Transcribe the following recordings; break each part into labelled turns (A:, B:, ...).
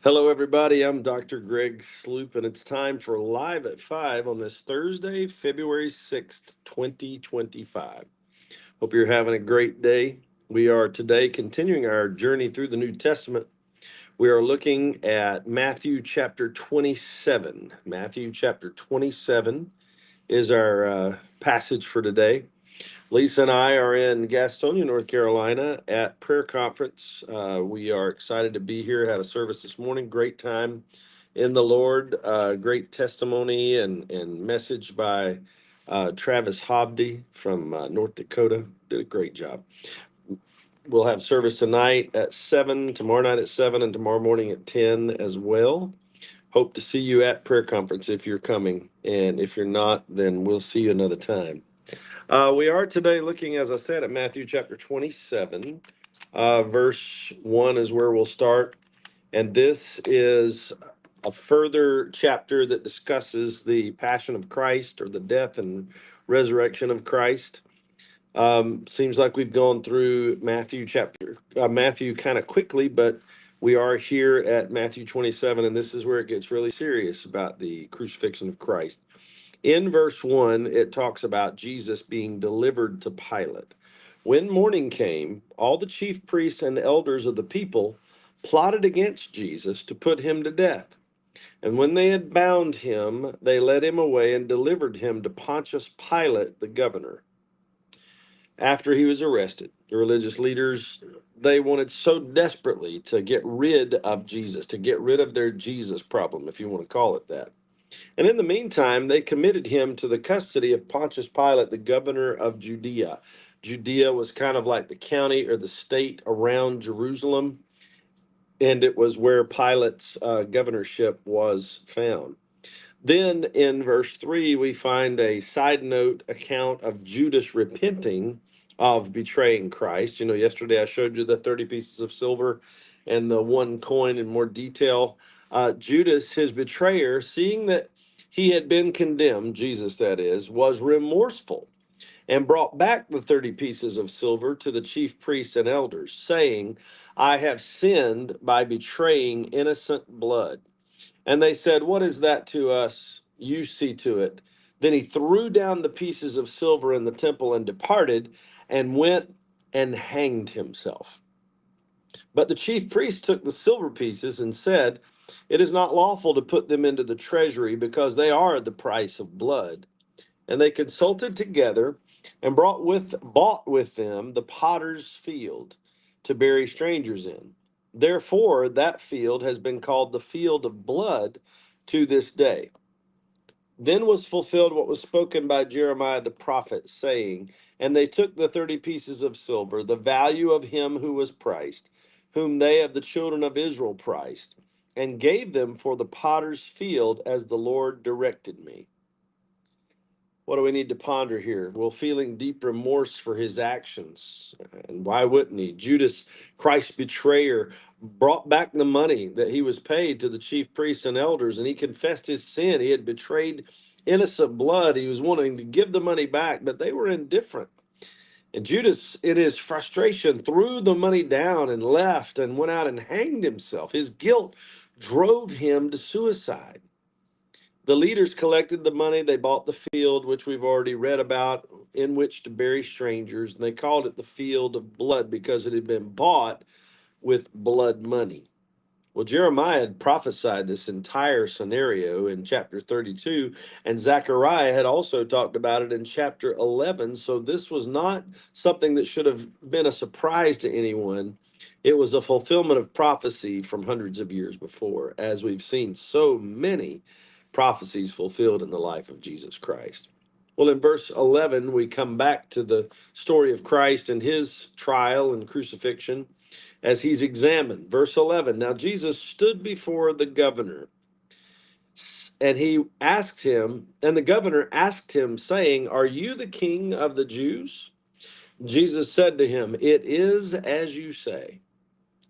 A: Hello, everybody. I'm Dr. Greg Sloop, and it's time for Live at 5 on this Thursday, February 6th, 2025. Hope you're having a great day. We are today continuing our journey through the New Testament. We are looking at Matthew chapter 27. Matthew chapter 27 is our passage for today. Lisa and I are in Gastonia, North Carolina at prayer conference. We are excited to be here. Had a service this morning. Great time in the Lord. Great testimony and message by Travis Hobdy from North Dakota. Did a great job. We'll have service tonight at 7, tomorrow night at 7, and tomorrow morning at 10 as well. Hope to see you at prayer conference if you're coming. And if you're not, then we'll see you another time. We are today looking, as I said, at Matthew chapter 27. Verse 1 is where we'll start. And this is a further chapter that discusses the passion of Christ, or the death and resurrection of Christ. Seems like we've gone through Matthew kind of quickly, but we are here at Matthew 27, and this is where it gets really serious about the crucifixion of Christ. In verse 1, it talks about Jesus being delivered to Pilate. When morning came, all the chief priests and elders of the people plotted against Jesus to put him to death. And when they had bound him, they led him away and delivered him to Pontius Pilate, the governor. After he was arrested, the religious leaders, they wanted so desperately to get rid of Jesus, to get rid of their Jesus problem, if you want to call it that. And in the meantime, they committed him to the custody of Pontius Pilate, the governor of Judea. Judea was kind of like the county or the state around Jerusalem, and it was where Pilate's governorship was found. Then in verse 3, we find a side note account of Judas repenting of betraying Christ. You know, yesterday I showed you the 30 pieces of silver and the one coin in more detail. Judas, his betrayer, seeing that he had been condemned, Jesus that is, was remorseful and brought back the 30 pieces of silver to the chief priests and elders, saying, I have sinned by betraying innocent blood. And they said, what is that to us? You see to it. Then he threw down the pieces of silver in the temple and departed and went and hanged himself. But the chief priest took the silver pieces and said, it is not lawful to put them into the treasury, because they are the price of blood. And they consulted together and bought with them the potter's field to bury strangers in. Therefore, that field has been called the field of blood to this day. Then was fulfilled what was spoken by Jeremiah the prophet, saying, and they took the 30 pieces of silver, the value of him who was priced, whom they of the children of Israel priced, and gave them for the potter's field, as the Lord directed me. What do we need to ponder here? Well, feeling deep remorse for his actions. And why wouldn't he? Judas, Christ's betrayer, brought back the money that he was paid to the chief priests and elders, and he confessed his sin. He had betrayed innocent blood. He was wanting to give the money back, but they were indifferent. And Judas, in his frustration, threw the money down and left and went out and hanged himself. His guilt drove him to suicide. The leaders collected the money. They bought the field, which we've already read about, in which to bury strangers. And they called it the field of blood because it had been bought with blood money. Well, Jeremiah had prophesied this entire scenario in chapter 32, and Zechariah had also talked about it in chapter 11. So this was not something that should have been a surprise to anyone. It was a fulfillment of prophecy from hundreds of years before, as we've seen so many prophecies fulfilled in the life of Jesus Christ. Well, in verse 11, we come back to the story of Christ and his trial and crucifixion as he's examined. Verse 11, now Jesus stood before the governor, and the governor asked him, saying, are you the king of the Jews? Jesus said to him, it is as you say.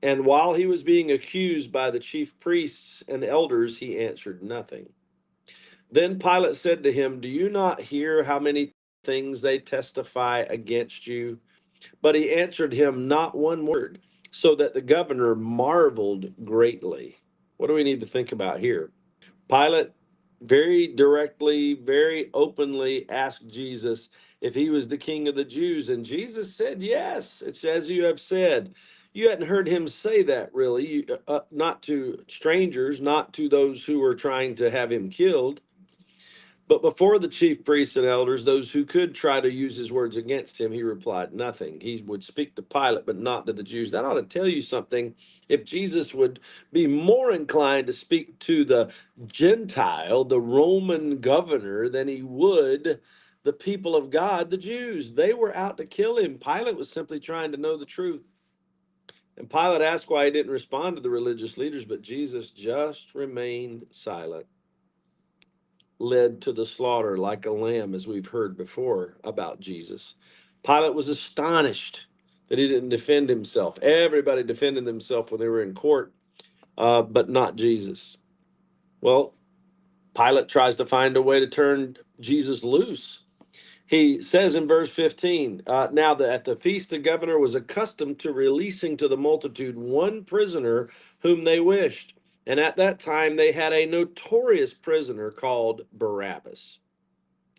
A: And while he was being accused by the chief priests and elders, he answered nothing. Then Pilate said to him, do you not hear how many things they testify against you? But he answered him not one word, so that the governor marveled greatly. What do we need to think about here? Pilate very directly, very openly asked Jesus if he was the king of the Jews. And Jesus said, yes, it's as you have said. You hadn't heard him say that really, not to strangers, not to those who were trying to have him killed. But before the chief priests and elders, those who could try to use his words against him, he replied nothing. He would speak to Pilate, but not to the Jews. That ought to tell you something. If Jesus would be more inclined to speak to the Gentile, the Roman governor, than he would the people of God, the Jews. They were out to kill him. Pilate was simply trying to know the truth. And Pilate asked why he didn't respond to the religious leaders, but Jesus just remained silent, led to the slaughter like a lamb, as we've heard before about Jesus. Pilate was astonished that he didn't defend himself. Everybody defended themselves when they were in court, but not Jesus. Well, Pilate tries to find a way to turn Jesus loose. He says in verse 15, now that at the feast the governor was accustomed to releasing to the multitude one prisoner whom they wished. And at that time they had a notorious prisoner called Barabbas.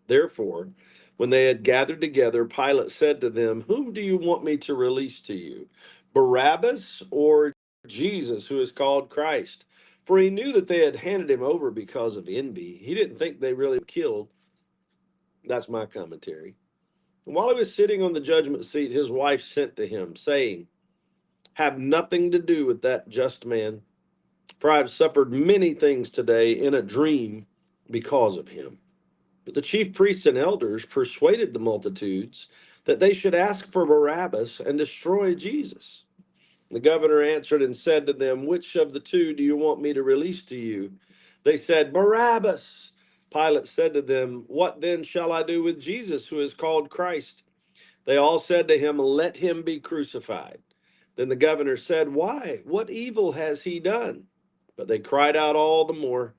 A: Therefore, when they had gathered together, Pilate said to them, whom do you want me to release to you, Barabbas or Jesus, who is called Christ? For he knew that they had handed him over because of envy. He didn't think they really killed. That's my commentary. And while he was sitting on the judgment seat, his wife sent to him, saying, have nothing to do with that just man, for I have suffered many things today in a dream because of him. But the chief priests and elders persuaded the multitudes that they should ask for Barabbas and destroy Jesus. The governor answered and said to them, which of the two do you want me to release to you? They said, Barabbas. Pilate said to them, what then shall I do with Jesus, who is called Christ? They all said to him, let him be crucified. Then the governor said, why? What evil has he done? But they cried out all the more,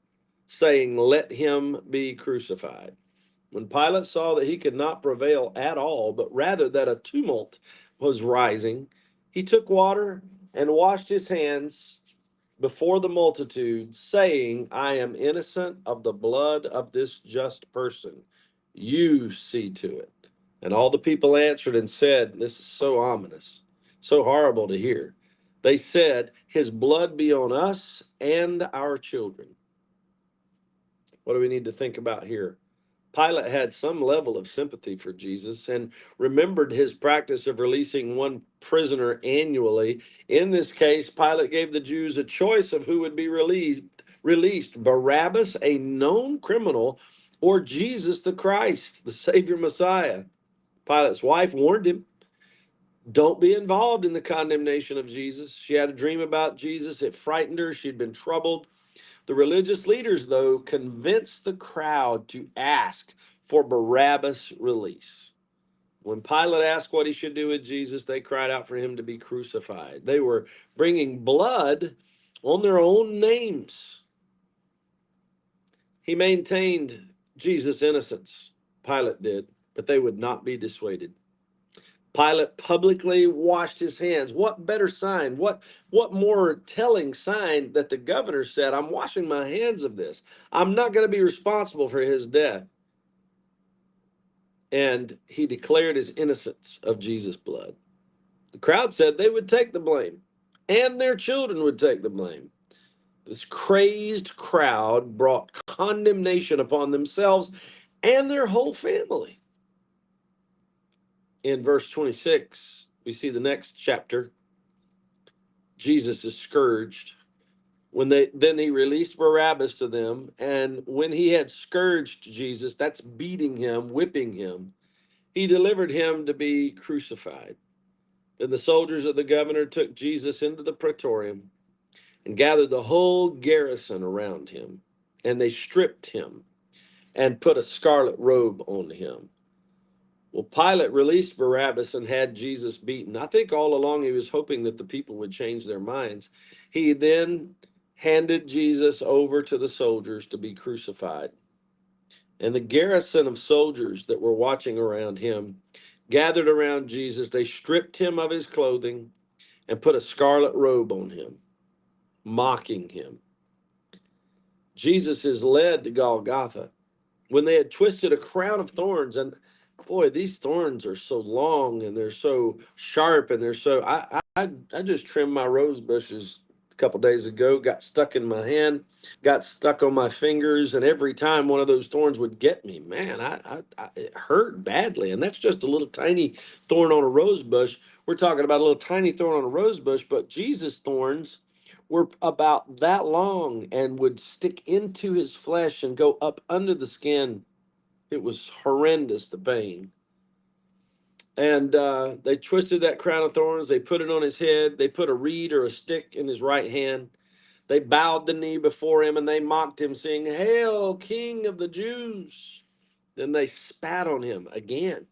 A: saying, let him be crucified. When Pilate saw that he could not prevail at all, but rather that a tumult was rising, he took water and washed his hands before the multitude, saying, I am innocent of the blood of this just person. You see to it. And all the people answered and said, this is so ominous, so horrible to hear. They said, his blood be on us and our children. What do we need to think about here? Pilate had some level of sympathy for Jesus and remembered his practice of releasing one prisoner annually. In this case, Pilate gave the Jews a choice of who would be released, Barabbas, a known criminal, or Jesus the Christ, the Savior Messiah. Pilate's wife warned him, don't be involved in the condemnation of Jesus. She had a dream about Jesus. It frightened her. She'd been troubled. The religious leaders, though, convinced the crowd to ask for Barabbas' release. When Pilate asked what he should do with Jesus, they cried out for him to be crucified. They were bringing blood on their own names. He maintained Jesus' innocence, Pilate did, but they would not be dissuaded. Pilate publicly washed his hands. What better sign? What more telling sign that the governor said, I'm washing my hands of this. I'm not going to be responsible for his death. And he declared his innocence of Jesus' blood. The crowd said they would take the blame and their children would take the blame. This crazed crowd brought condemnation upon themselves and their whole family. In verse 26, we see the next chapter. Jesus is scourged. Then he released Barabbas to them, and when he had scourged Jesus, that's beating him, whipping him, he delivered him to be crucified. Then the soldiers of the governor took Jesus into the praetorium and gathered the whole garrison around him, and they stripped him and put a scarlet robe on him. Well, Pilate released Barabbas and had Jesus beaten. I think all along he was hoping that the people would change their minds. He then handed Jesus over to the soldiers to be crucified. And the garrison of soldiers that were watching around him gathered around Jesus. They stripped him of his clothing and put a scarlet robe on him, mocking him. Jesus is led to Golgotha. When they had twisted a crown of thorns, and boy, these thorns are so long and they're so sharp, and they're so. I just trimmed my rose bushes a couple days ago. Got stuck in my hand, got stuck on my fingers, and every time one of those thorns would get me, man, it hurt badly. And that's just a little tiny thorn on a rose bush. We're talking about a little tiny thorn on a rose bush, but Jesus' thorns were about that long and would stick into his flesh and go up under the skin. It was horrendous, the pain. And they twisted that crown of thorns. They put it on his head. They put a reed or a stick in his right hand. They bowed the knee before him and they mocked him, saying, "Hail, King of the Jews!" Then they spat on him again.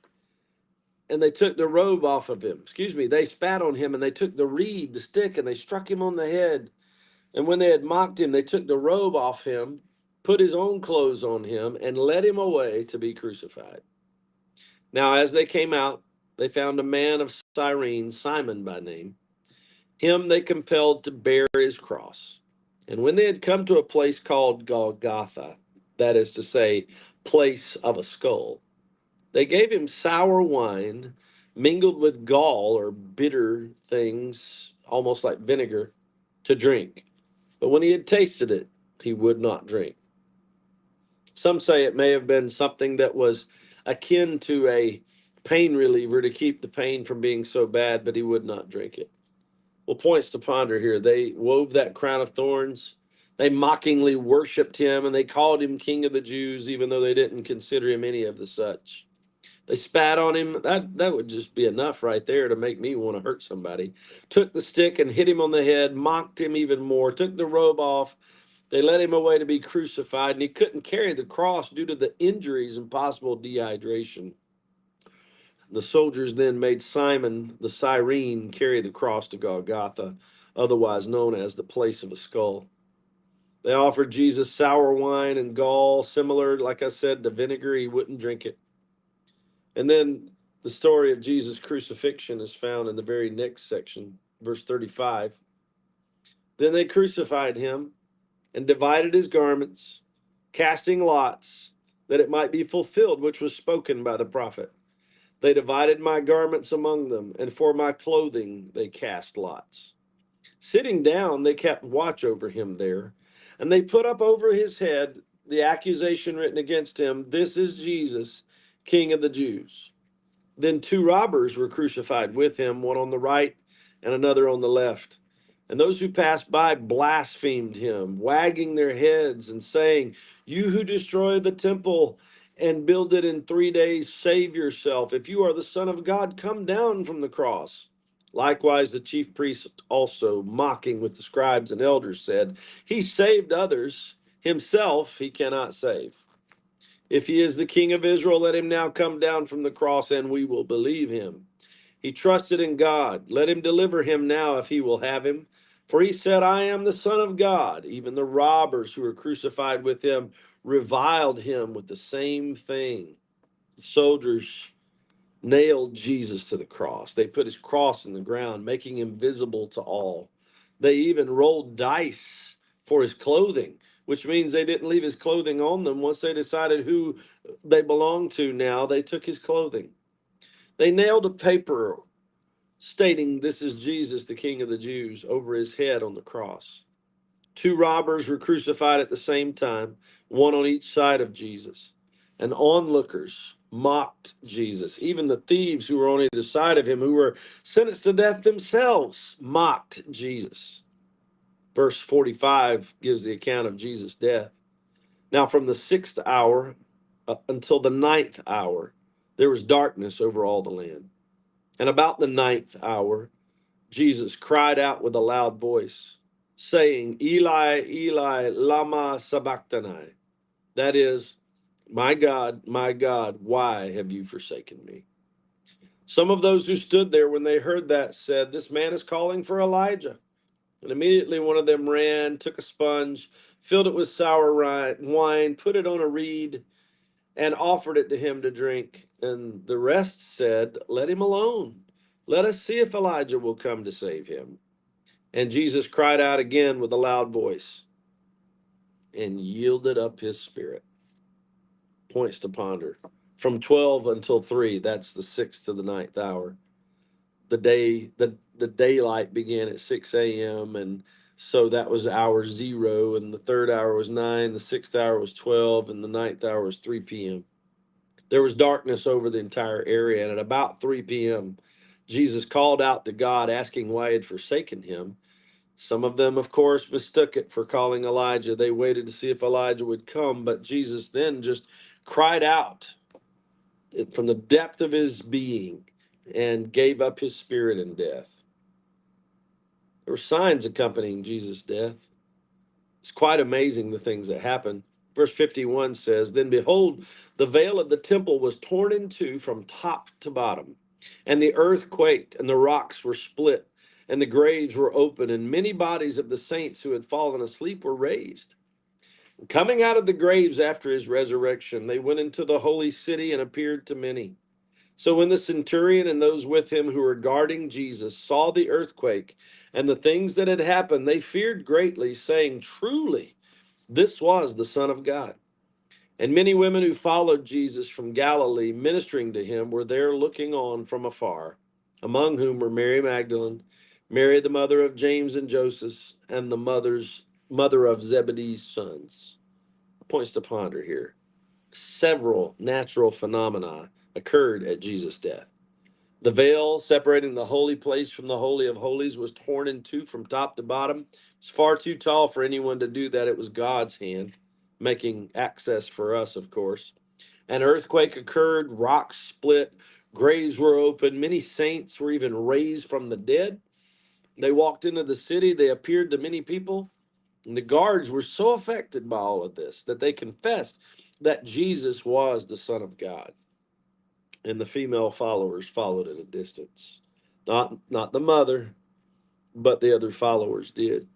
A: And they took the robe off of him. Excuse me. They spat on him and they took the reed, the stick, and they struck him on the head. And when they had mocked him, they took the robe off him, put his own clothes on him, and led him away to be crucified. Now, as they came out, they found a man of Cyrene, Simon by name. Him they compelled to bear his cross. And when they had come to a place called Golgotha, that is to say, place of a skull, they gave him sour wine mingled with gall or bitter things, almost like vinegar, to drink. But when he had tasted it, he would not drink. Some say it may have been something that was akin to a pain reliever to keep the pain from being so bad, but he would not drink it. Well, points to ponder here. They wove that crown of thorns. They mockingly worshiped him and they called him King of the Jews, even though they didn't consider him any of the such. They spat on him. That would just be enough right there to make me want to hurt somebody. Took the stick and hit him on the head, mocked him even more, took the robe off. They led him away to be crucified, and he couldn't carry the cross due to the injuries and possible dehydration. The soldiers then made Simon the Cyrene carry the cross to Golgotha, otherwise known as the place of a skull. They offered Jesus sour wine and gall, similar, like I said, to vinegar. He wouldn't drink it. And then the story of Jesus' crucifixion is found in the very next section, verse 35. Then they crucified him and divided his garments, casting lots, that it might be fulfilled, which was spoken by the prophet. They divided my garments among them, and for my clothing they cast lots. Sitting down, they kept watch over him there, and they put up over his head the accusation written against him, "This is Jesus, King of the Jews." Then two robbers were crucified with him, one on the right and another on the left. And those who passed by blasphemed him, wagging their heads and saying, "You who destroy the temple and build it in 3 days, save yourself. If you are the Son of God, come down from the cross." Likewise, the chief priests also, mocking with the scribes and elders, said, "He saved others, himself he cannot save. If he is the King of Israel, let him now come down from the cross, and we will believe him. He trusted in God. Let him deliver him now if he will have him. For he said, I am the Son of God." Even the robbers who were crucified with him reviled him with the same thing. The soldiers nailed Jesus to the cross. They put his cross in the ground, making him visible to all. They even rolled dice for his clothing, which means they didn't leave his clothing on them. Once they decided who they belonged to now, they took his clothing. They nailed a paper stating, "This is Jesus, the King of the Jews," over his head on the cross. Two robbers were crucified at the same time, one on each side of Jesus. And onlookers mocked Jesus. Even the thieves who were on either side of him, who were sentenced to death themselves, mocked Jesus. Verse 45 gives the account of Jesus' death. Now, from the 6th hour until the 9th hour, there was darkness over all the land. And about the 9th hour, Jesus cried out with a loud voice, saying, "Eli, Eli, lama sabachthani." That is, my God, why have you forsaken me?" Some of those who stood there when they heard that said, "This man is calling for Elijah." And immediately one of them ran, took a sponge, filled it with sour wine, put it on a reed, and offered it to him to drink. And the rest said, "Let him alone. Let us see if Elijah will come to save him." And Jesus cried out again with a loud voice, and yielded up his spirit. Points to ponder. From 12 until 3, that's the sixth to the ninth hour. The daylight began at 6 a.m. and so that was hour 0, and the third hour was 9, the sixth hour was 12, and the ninth hour was 3 p.m. There was darkness over the entire area, and at about 3 p.m., Jesus called out to God, asking why he had forsaken him. Some of them, of course, mistook it for calling Elijah. They waited to see if Elijah would come, but Jesus then just cried out from the depth of his being and gave up his spirit in death. There were signs accompanying Jesus' death. It's quite amazing the things that happened. Verse 51 says, Then behold, the veil of the temple was torn in two from top to bottom, and the earth quaked, and the rocks were split, and the graves were open, and many bodies of the saints who had fallen asleep were raised. Coming out of the graves after his resurrection, they went into the holy city and appeared to many. So when the centurion and those with him who were guarding Jesus saw the earthquake and the things that had happened, they feared greatly, saying, Truly, this was the Son of God. And many women who followed Jesus from Galilee, ministering to him, were there looking on from afar, among whom were Mary Magdalene, Mary the mother of James and Joseph, and the mother of Zebedee's sons. Points to ponder here. Several natural phenomena occurred at Jesus' death. The veil separating the holy place from the Holy of Holies was torn in two from top to bottom. It's far too tall for anyone to do that. It was God's hand, making access for us, of course. An earthquake occurred, rocks split, graves were opened. Many saints were even raised from the dead. They walked into the city, they appeared to many people, and the guards were so affected by all of this that they confessed that Jesus was the Son of God. And the female followers followed at a distance. Not the mother, but the other followers did.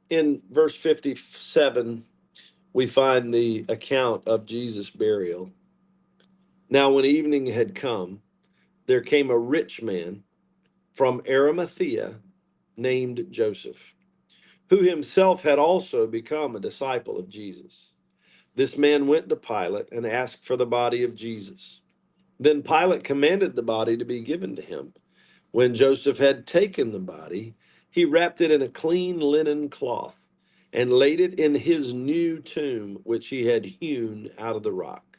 A: In verse 57, we find the account of Jesus' burial. Now, when evening had come, there came a rich man from Arimathea named Joseph, who himself had also become a disciple of Jesus. This man went to Pilate and asked for the body of Jesus. Then Pilate commanded the body to be given to him. When Joseph had taken the body, he wrapped it in a clean linen cloth and laid it in his new tomb, which he had hewn out of the rock.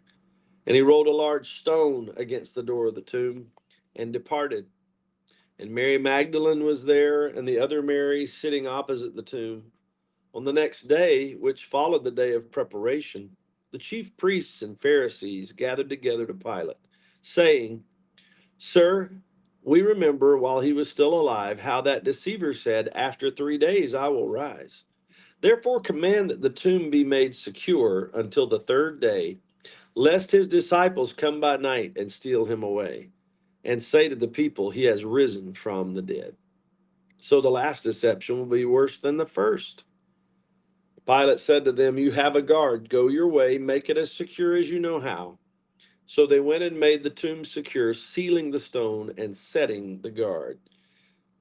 A: And he rolled a large stone against the door of the tomb and departed. And Mary Magdalene was there, and the other Mary sitting opposite the tomb. On the next day, which followed the day of preparation, the chief priests and Pharisees gathered together to Pilate, saying, Sir, we remember while he was still alive how that deceiver said, After 3 days I will rise. Therefore command that the tomb be made secure until the third day, lest his disciples come by night and steal him away, and say to the people, He has risen from the dead. So the last deception will be worse than the first. Pilate said to them, You have a guard. Go your way, make it as secure as you know how. So they went and made the tomb secure, sealing the stone and setting the guard.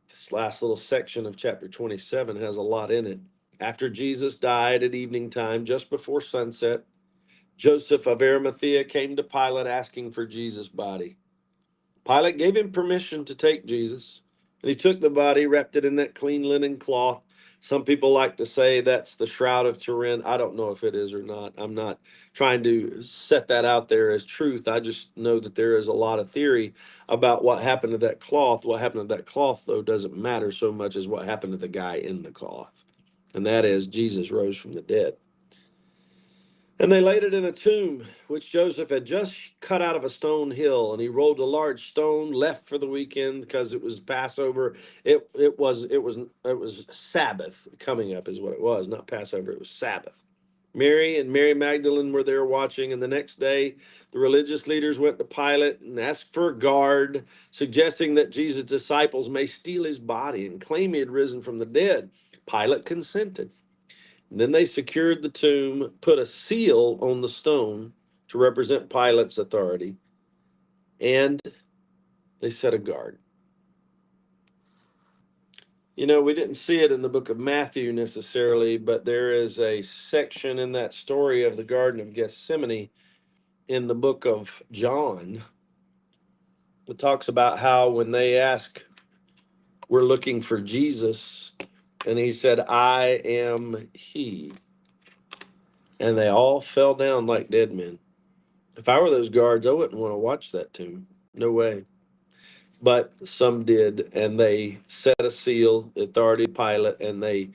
A: This last little section of chapter 27 has a lot in it. After Jesus died at evening time, just before sunset, Joseph of Arimathea came to Pilate asking for Jesus' body. Pilate gave him permission to take Jesus, and he took the body, wrapped it in that clean linen cloth. Some people like to say that's the Shroud of Turin. I don't know if it is or not. I'm not trying to set that out there as truth. I just know that there is a lot of theory about what happened to that cloth. What happened to that cloth, though, doesn't matter so much as what happened to the guy in the cloth, and that is Jesus rose from the dead. And they laid it in a tomb, which Joseph had just cut out of a stone hill, and he rolled a large stone, left for the weekend because it was Passover. It was Sabbath coming up, is what it was, not Passover. It was Sabbath. Mary and Mary Magdalene were there watching, and the next day, the religious leaders went to Pilate and asked for a guard, suggesting that Jesus' disciples may steal his body and claim he had risen from the dead. Pilate consented. Then they secured the tomb, put a seal on the stone to represent Pilate's authority, and they set a guard. You know, we didn't see it in the book of Matthew necessarily, but there is a section in that story of the Garden of Gethsemane in the book of John. It talks about how when they ask, we're looking for Jesus, and he said, I am he. And they all fell down like dead men. If I were those guards, I wouldn't want to watch that tomb. No way. But some did, and they set a seal, the authority of Pilate, and they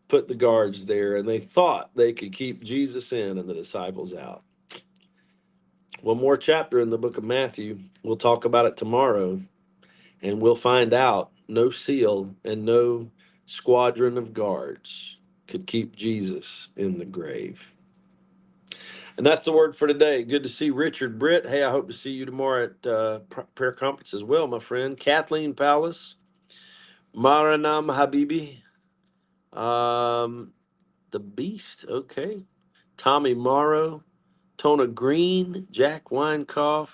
A: put the guards there, and they thought they could keep Jesus in and the disciples out. One more chapter in the book of Matthew. We'll talk about it tomorrow, and we'll find out no seal and no squadron of guards could keep Jesus in the grave. And that's the word for today. Good to see Richard Britt. Hey, I hope to see you tomorrow at prayer conference as well, my friend. Kathleen Palace, Maranam Habibi, the Beast. Okay, Tommy Morrow, Tona Green, Jack Weinkoff,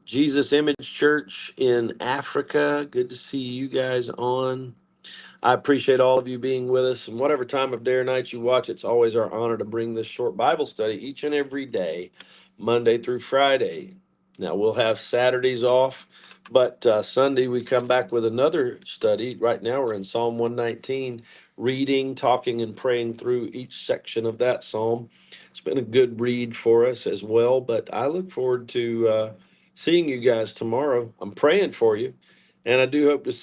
A: Jesus Image Church in Africa. Good to see you guys on. I appreciate all of you being with us. And whatever time of day or night you watch, it's always our honor to bring this short Bible study each and every day, Monday through Friday. Now, we'll have Saturdays off, but Sunday we come back with another study. Right now we're in Psalm 119, reading, talking, and praying through each section of that psalm. It's been a good read for us as well, but I look forward to seeing you guys tomorrow. I'm praying for you, and I do hope to see